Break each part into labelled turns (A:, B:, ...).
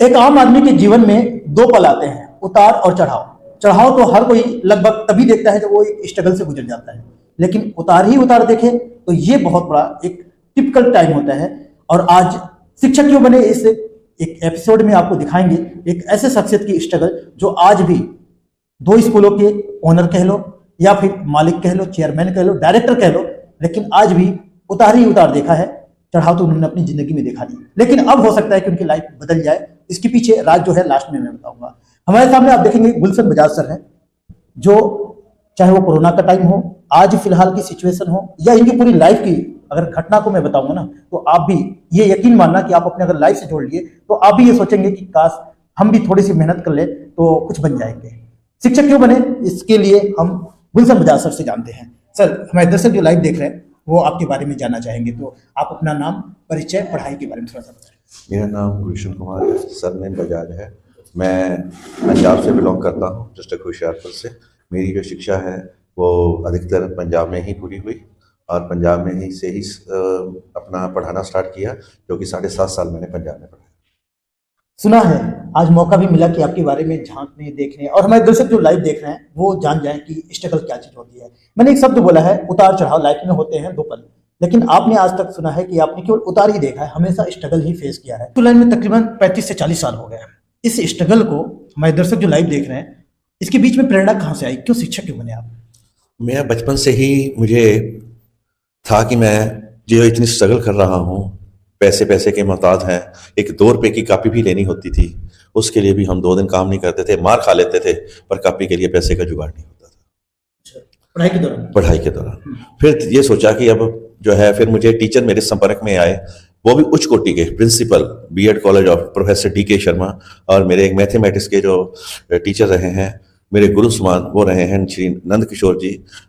A: एक आम आदमी के जीवन में दो पल आते हैं, उतार और चढ़ाव। चढ़ाव तो हर कोई लगभग तभी देखता है जब वो एक स्ट्रगल से गुजर जाता है, लेकिन उतार ही उतार देखे तो ये बहुत बड़ा एक टिपिकल टाइम होता है। और आज शिक्षक क्यों बने, इस एक एपिसोड में आपको दिखाएंगे एक ऐसे शख्सियत की स्ट्रगल जो आज भी दो स्कूलों के ओनर कह लो या फिर मालिक कह लो, चेयरमैन कह लो, डायरेक्टर कह लो, लेकिन आज भी उतार ही उतार देखा है। चढ़ाव तो उन्होंने अपनी जिंदगी में देखा नहीं, लेकिन अब हो सकता है कि उनकी लाइफ बदल जाए। इसके पीछे राज जो है लास्ट में मैं बताऊंगा। हमारे सामने आप देखेंगे गुलशन बजाज सर हैं, जो चाहे वो कोरोना का टाइम हो, आज फिलहाल की सिचुएशन हो, या इनकी पूरी लाइफ की अगर घटना को मैं बताऊंगा ना, तो आप भी ये यकीन मानना कि आप अपने अगर लाइफ से जोड़ लिए तो आप भी ये सोचेंगे कि काश हम भी थोड़ी सी मेहनत कर ले तो कुछ बन जाएंगे। शिक्षक क्यों बने, इसके लिए हम गुलशन बजाज सर से जानते हैं। सर, हमारे दर्शक जो लाइव देख रहे हैं वो आपके बारे में जानना चाहेंगे, तो आप अपना नाम, परिचय, पढ़ाई के बारे में थोड़ा सा बताएं।
B: मेरा नाम गुलशन कुमार है, सरनेम बजाज है। मैं पंजाब से बिलोंग करता हूँ, डिस्ट्रिक्ट होशियारपुर से। मेरी जो शिक्षा है वो अधिकतर पंजाब में ही पूरी हुई और पंजाब में ही से ही अपना पढ़ाना स्टार्ट किया, जो कि 7.5 साल मैंने पंजाब में पढ़ा।
A: सुना है आज मौका भी मिला कि आपके बारे में झांकने, देखने, और हमारे दर्शक जो लाइव देख रहे हैं वो जान जाएं कि स्ट्रगल क्या चीज होती है। मैंने एक शब्द बोला है, उतार चढ़ाव लाइफ में होते हैं दो पल, लेकिन आपने आज तक सुना है कि आपने केवल उतार ही देखा है, हमेशा स्ट्रगल ही फेस किया है। तो लाइन में तकरीबन 35 से 40 साल हो गए। इस स्ट्रगल को हमारे दर्शक जो लाइव देख रहे हैं, इसके बीच में प्रेरणा कहाँ से आई, क्यों शिक्षक क्यों बने आप?
B: मैं बचपन से ही मुझे था कि मैं जो इतनी स्ट्रगल कर रहा हूँ, पैसे के मोहताज हैं, एक 2 रुपए की कापी भी लेनी होती थी, उसके लिए भी हम 2 दिन काम नहीं करते थे, मार खा लेते थे, पर कापी के लिए पैसे का जुगाड़ नहीं होता था। पढ़ाई के दौरान फिर ये सोचा कि अब जो है, फिर मुझे टीचर मेरे संपर्क में आए, वो भी उच्च कोटि के principal BEd college of professor DK. Sharma, और मेरे एक मैथमेटिक्स के जो टीचर रहे हैं, मेरे गुरु समान वो रहे हैं श्री नंद किशोर जी।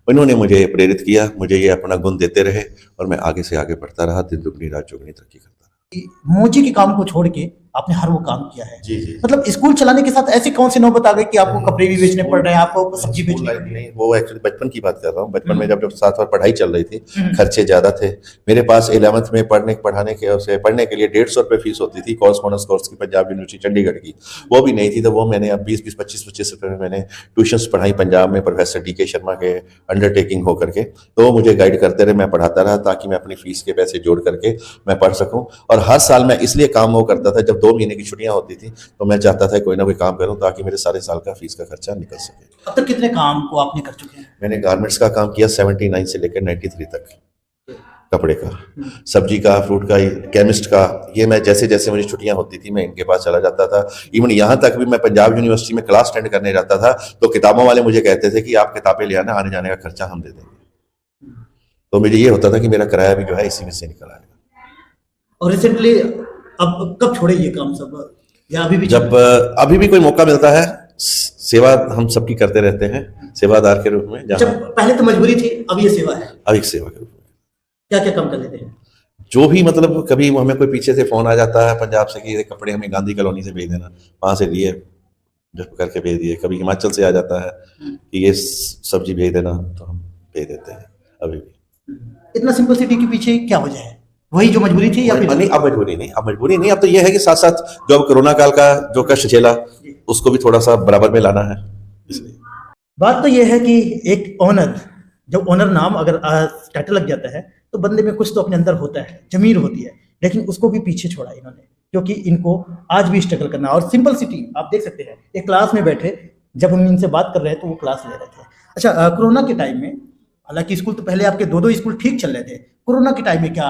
B: इन्होंने मुझे प्रेरित किया, मुझे ये अपना गुण देते रहे और मैं आगे से आगे बढ़ता रहा, दिन दुगनी रात चौगुनी तरक्की करता रहा।
A: मोची के काम को छोड़ के आपने हर वो काम किया है।
B: जी।
A: मतलब स्कूल चलाने के साथ ऐसी कौन सी नौबत आ गई कि आपको कपड़े भी बेचने पड़ रहे हैं, आपको सब्जी बेचनी पड़ रही है?
B: नहीं, वो एक्चुअली बचपन की बात कर रहा हूँ। बचपन में जब साथ साथ पढ़ाई चल रही थी, खर्चे ज्यादा थे। मेरे पास 11th में पढ़ने के लिए 150 रुपए फीस होती थी, कॉरेस्पॉन्डेंस कोर्स की, पंजाब यूनिवर्सिटी चंडीगढ़ की। वो भी नहीं थी, तो वो मैंने अब 20-20, 25-25 रुपए में मैंने ट्यूशंस पढ़ाई पंजाब में प्रोफेसर डी.के. शर्मा के अंडरटेकिंग होकर के। तो वो मुझे गाइड करते रहे, मैं पढ़ाता रहा ताकि मैं अपनी फीस के पैसे जोड़ करके मैं पढ़ सकूं। और हर साल मैं इसलिए काम वो करता था, जब 2 महीने की छुट्टियां होती थी तो मैं चाहता था कोई ना कोई काम करूं ताकि मेरे सारे साल का फीस का खर्चा निकल सके।
A: अब तक कितने काम को आपने कर चुके हैं?
B: मैंने गारमेंट्स का काम किया 79 से लेकर 93 तक, कपड़े का, सब्जी का, फ्रूट का, केमिस्ट का। ये मैं जैसे जैसे मुझे छुट्टियां होती थी मैं इनके पास चला जाता था। इवन यहाँ तक भी मैं पंजाब यूनिवर्सिटी में क्लास अटेंड करने जाता था तो किताबों वाले मुझे कहते थे कि आप किताबें ले आना, आने जाने का खर्चा हम दे देंगे। तो मुझे ये होता था कि मेरा किराया भी जो है इसी में से निकल आएगा।
A: और रिसेंटली अब कब छोड़े ये काम सब, या अभी भी?
B: जब अभी भी कोई मौका मिलता है, सेवा हम सबकी करते रहते हैं, सेवादार के रूप में।
A: जब पहले तो मजबूरी थी, अब ये सेवा है।
B: अब एक सेवा के रूप में
A: क्या क्या काम कर लेते हैं?
B: जो भी, मतलब कभी हमें कोई पीछे से फोन आ जाता है पंजाब से कि ये कपड़े हमें गांधी कॉलोनी से भेज देना, वहां से लिए जब करके भेज दिए। कभी हिमाचल से आ जाता है कि ये सब्जी भेज देना, तो हम भेज देते हैं। अभी भी
A: इतना सिंपलिसिटी के पीछे क्या वजह है? वही जो मजबूरी थी या फिर?
B: नहीं, अब मजबूरी नहीं। अब तो ये है कि साथ साथ जो अब कोरोना काल का जो कष्ट झेला, उसको भी थोड़ा सा बराबर में लाना है, इसलिए।
A: बात तो ये है कि एक ओनर, जब ओनर नाम अगर टाइटल लग जाता है तो बंदे में कुछ तो अपने अंदर होता है, जमीर होती है, लेकिन उसको भी पीछे छोड़ा इन्होंने, क्योंकि इनको आज भी स्ट्रगल करना। और सिंपल सिटी आप देख सकते हैं, एक क्लास में बैठे, जब हम इनसे बात कर रहे हैं तो वो क्लास ले रहे थे। अच्छा, कोरोना के टाइम में, हालांकि स्कूल तो पहले आपके 2 स्कूल ठीक चल रहे थे, कोरोना के टाइम में क्या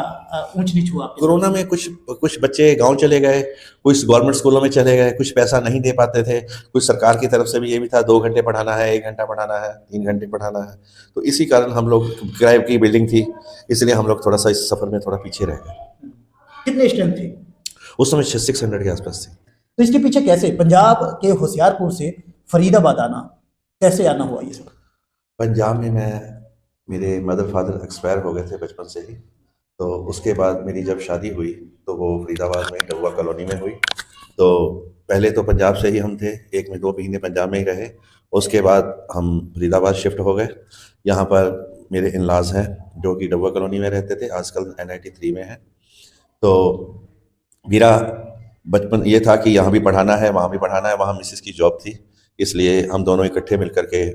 A: ऊंच नीच हुआ?
B: कोरोना में कुछ बच्चे गांव चले गए, कुछ गवर्नमेंट स्कूलों में चले गए, कुछ पैसा नहीं दे पाते थे, कुछ सरकार की तरफ से भी ये भी था 2 घंटे पढ़ाना है, 1 घंटा पढ़ाना है, 3 घंटे पढ़ाना है। तो इसी कारण हम लोग, किराए की बिल्डिंग थी, इसलिए हम लोग थोड़ा सा इस सफर में थोड़ा पीछे रह गए।
A: कितने स्ट्रेंथ थी
B: उस समय? 600 के आसपास थी।
A: तो इसके पीछे कैसे पंजाब के होशियारपुर से फरीदाबाद आना, कैसे आना हुआ ये सब?
B: पंजाब में मेरे मदर फादर एक्सपायर हो गए थे बचपन से ही, तो उसके बाद मेरी जब शादी हुई तो वो फरीदाबाद में डबुआ कॉलोनी में हुई। तो पहले तो पंजाब से ही हम थे, 1 में 2 महीने पंजाब में ही रहे। उसके बाद हम फरीदाबाद शिफ्ट हो गए। यहाँ पर मेरे इन-लॉज हैं जो कि डबुआ कॉलोनी में रहते थे, आजकल NIT 3 में हैं। तो मेरा बचपन ये था कि यहाँ भी पढ़ाना है, वहाँ भी पढ़ाना है। वहाँ मिसेस की जॉब थी, इसलिए हम दोनों इकट्ठे मिल करके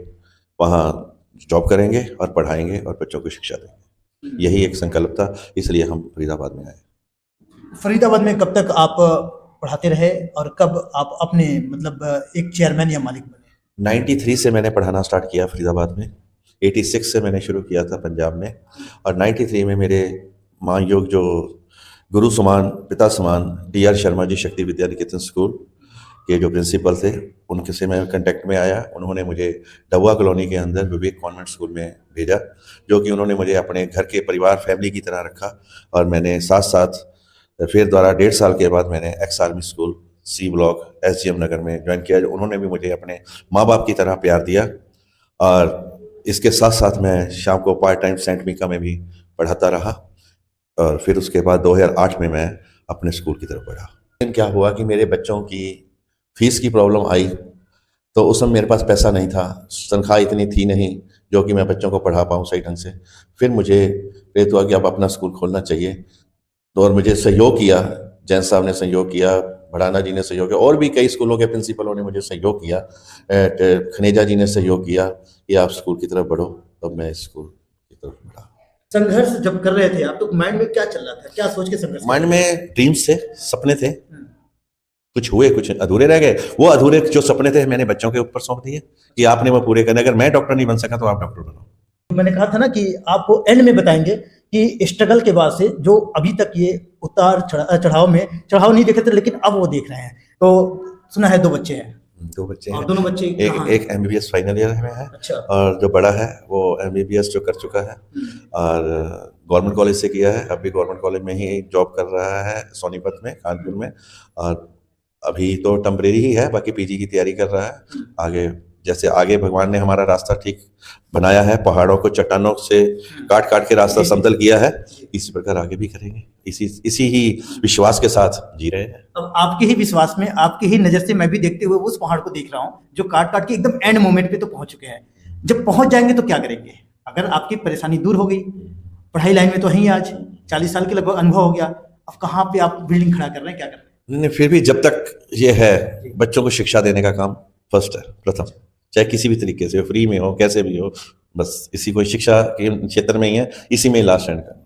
B: वहाँ जॉब करेंगे और पढ़ाएंगे और बच्चों को शिक्षा देंगे। यही एक संकल्प था, इसलिए हम फरीदाबाद में आए।
A: फरीदाबाद में कब तक आप पढ़ाते रहे और कब आप अपने मतलब एक चेयरमैन या मालिक बने?
B: 93 से मैंने पढ़ाना स्टार्ट किया फरीदाबाद में। 86 से मैंने शुरू किया था पंजाब में, और 93 में मेरे माँ योग जो गुरु समान पिता समान DR शर्मा जी शक्ति विद्या निकेतन स्कूल के जो प्रिंसिपल थे, उनके से मैं कांटेक्ट में आया। उन्होंने मुझे डब्बा कॉलोनी के अंदर विवेक कॉन्वेंट स्कूल में भेजा, जो कि उन्होंने मुझे अपने घर के परिवार फैमिली की तरह रखा। और मैंने साथ साथ फिर द्वारा 1.5 साल के बाद मैंने ex army school C block SGM नगर में ज्वाइन किया। उन्होंने भी मुझे अपने माँ बाप की तरह प्यार दिया। और इसके साथ साथ मैं शाम को पार्ट टाइम सेंट मीका में भी पढ़ाता रहा। और फिर उसके बाद 2008 में मैं अपने स्कूल की तरफ बढ़ा। लेकिन क्या हुआ कि मेरे बच्चों की फीस की प्रॉब्लम आई, तो उस समय मेरे पास पैसा नहीं था, तनख्वाह इतनी थी नहीं जो कि मैं बच्चों को पढ़ा पाऊँ सही ढंग से। फिर मुझे प्रेरित हुआ कि अब अपना स्कूल खोलना चाहिए। तो और मुझे सहयोग किया, जैन साहब ने सहयोग किया, भड़ाना जी ने सहयोग किया, और भी कई स्कूलों के प्रिंसिपलों ने मुझे सहयोग किया, खनेजा जी ने सहयोग किया कि आप स्कूल की तरफ बढ़ो। तब मैं स्कूल की तरफ बढ़ा।
A: संघर्ष जब कर रहे थे आप, तो माइंड में क्या चल रहा था, क्या सोच के संघर्ष?
B: माइंड में ड्रीम्स थे, सपने थे, कुछ हुए कुछ अधूरे रह गए। वो अधूरे जो सपने थे मैंने बच्चों के ऊपर सौंप दिए कि आपने वो पूरे करने। अगर मैं डॉक्टर नहीं बन सका तो आप डॉक्टर बनो।
A: मैंने कहा था ना कि आपको एंड में बताएंगे कि स्ट्रगल के बाद से जो अभी तक ये उतार चढ़ाव नहीं देखे थे, लेकिन अब वो देख रहे हैं। तो सुना है 2 बच्चे हैं।
B: 2 बच्चे हैं।
A: दोनों बच्चे
B: एक MBBS फाइनल ईयर में है।
A: अच्छा।
B: और जो बड़ा है वो MBBS जो कर चुका है और गवर्नमेंट कॉलेज से किया है। अभी गवर्नमेंट कॉलेज में ही जॉब कर रहा है सोनीपत में, कानपुर में। और अभी तो टेम्परेरी ही है, बाकी PG की तैयारी कर रहा है। आगे जैसे आगे भगवान ने हमारा रास्ता ठीक बनाया है, पहाड़ों को चट्टानों से काट काट के रास्ता समतल किया है, इसी प्रकार आगे भी करेंगे। इसी ही विश्वास के साथ जी रहे हैं।
A: अब आपके ही विश्वास में, आपकी ही नजर से मैं भी देखते हुए उस पहाड़ को देख रहा हूँ जो काट काट के एकदम एंड मोमेंट पे तो पहुंच चुके हैं। जब पहुंच जाएंगे तो क्या करेंगे? अगर आपकी परेशानी दूर हो गई, पढ़ाई लाइन में तो हैं आज 40 साल के लगभग अनुभव हो गया, अब कहाँ पे आप बिल्डिंग खड़ा कर रहे हैं, क्या कर रहे हैं? नहीं,
B: फिर भी जब तक ये है, बच्चों को शिक्षा देने का काम फर्स्ट है, प्रथम, चाहे किसी भी तरीके से, फ्री में हो, कैसे भी हो, बस इसी को शिक्षा के क्षेत्र में ही है, इसी में लास्ट एंड करना।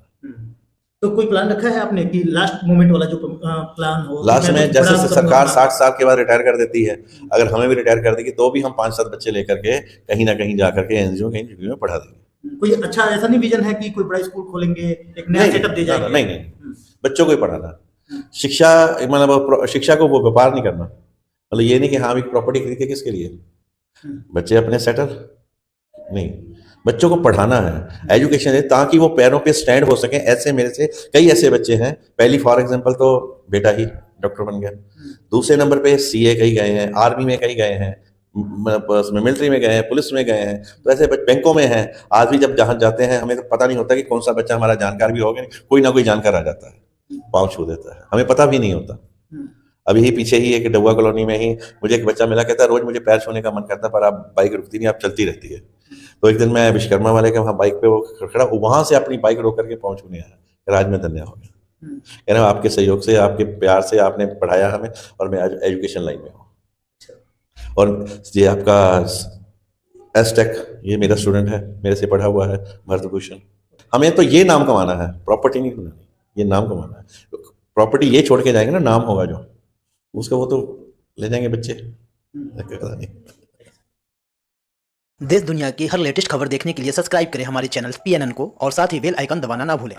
A: तो कोई प्लान रखा है आपने कि लास्ट मोमेंट वाला जो प्लान हो?
B: लास्ट में जैसे सरकार 60 साल के बाद रिटायर कर देती है, अगर हमें भी रिटायर कर देगी तो भी हम 5-7 बच्चे लेकर के कहीं ना कहीं जा करके NGO कहीं में पढ़ा देंगे।
A: कोई अच्छा ऐसा नहीं विजन है कि कोई बड़ा स्कूल खोलेंगे, एक नया सेटअप दे जाएंगे?
B: नहीं, बच्चों को ही पढ़ाना। शिक्षा मतलब शिक्षा को वो व्यापार नहीं करना। मतलब ये नहीं कि हाँ एक प्रॉपर्टी खरीद के किसके लिए, बच्चे अपने सेटल नहीं, बच्चों को पढ़ाना है, एजुकेशन है, ताकि वो पैरों पे स्टैंड हो सके। ऐसे मेरे से कई ऐसे बच्चे हैं। पहली फॉर एग्जांपल तो बेटा ही डॉक्टर बन गया, दूसरे नंबर पे CA कहीं गए हैं, आर्मी में कहीं गए हैं, मिलिट्री में गए हैं, पुलिस में गए हैं, तो ऐसे बैंकों में हैं। आज भी जब जहाँ जाते हैं हमें तो पता नहीं होता कि कौन सा बच्चा हमारा जानकार भी होगा, कोई ना कोई जानकार आ जाता है, पाँव छू देता है, हमें पता भी नहीं होता। अभी ही पीछे ही एक डब्बा कॉलोनी में ही मुझे एक बच्चा मिला, कहता है रोज मुझे पैर छूने का मन करता है पर आप बाइक रुकती नहीं, आप चलती रहती है। तो एक दिन मैं विश्वकर्मा वाले के वहाँ बाइक पे वो खड़ा, वहां से अपनी बाइक रोक करके पहुंच नहीं आया। आज मैं धन्य हो गया, कह रहा आपके सहयोग से, आपके प्यार से आपने पढ़ाया हमें, और मैं आज एजुकेशन लाइन में हूँ। और ये आपका एसटेक, ये मेरा स्टूडेंट है, मेरे से पढ़ा हुआ है, भरतभूषण। हमें तो ये नाम कमाना है, प्रॉपर्टी नहीं बनानी, ये नाम कमाना है। प्रॉपर्टी ये छोड़ के जाएंगे ना, नाम होगा जो उसका, वो तो ले जाएंगे बच्चे। पता नहीं।
C: देश दुनिया की हर लेटेस्ट खबर देखने के लिए सब्सक्राइब करें हमारे चैनल PNN को, और साथ ही बेल आइकन दबाना ना भूलें।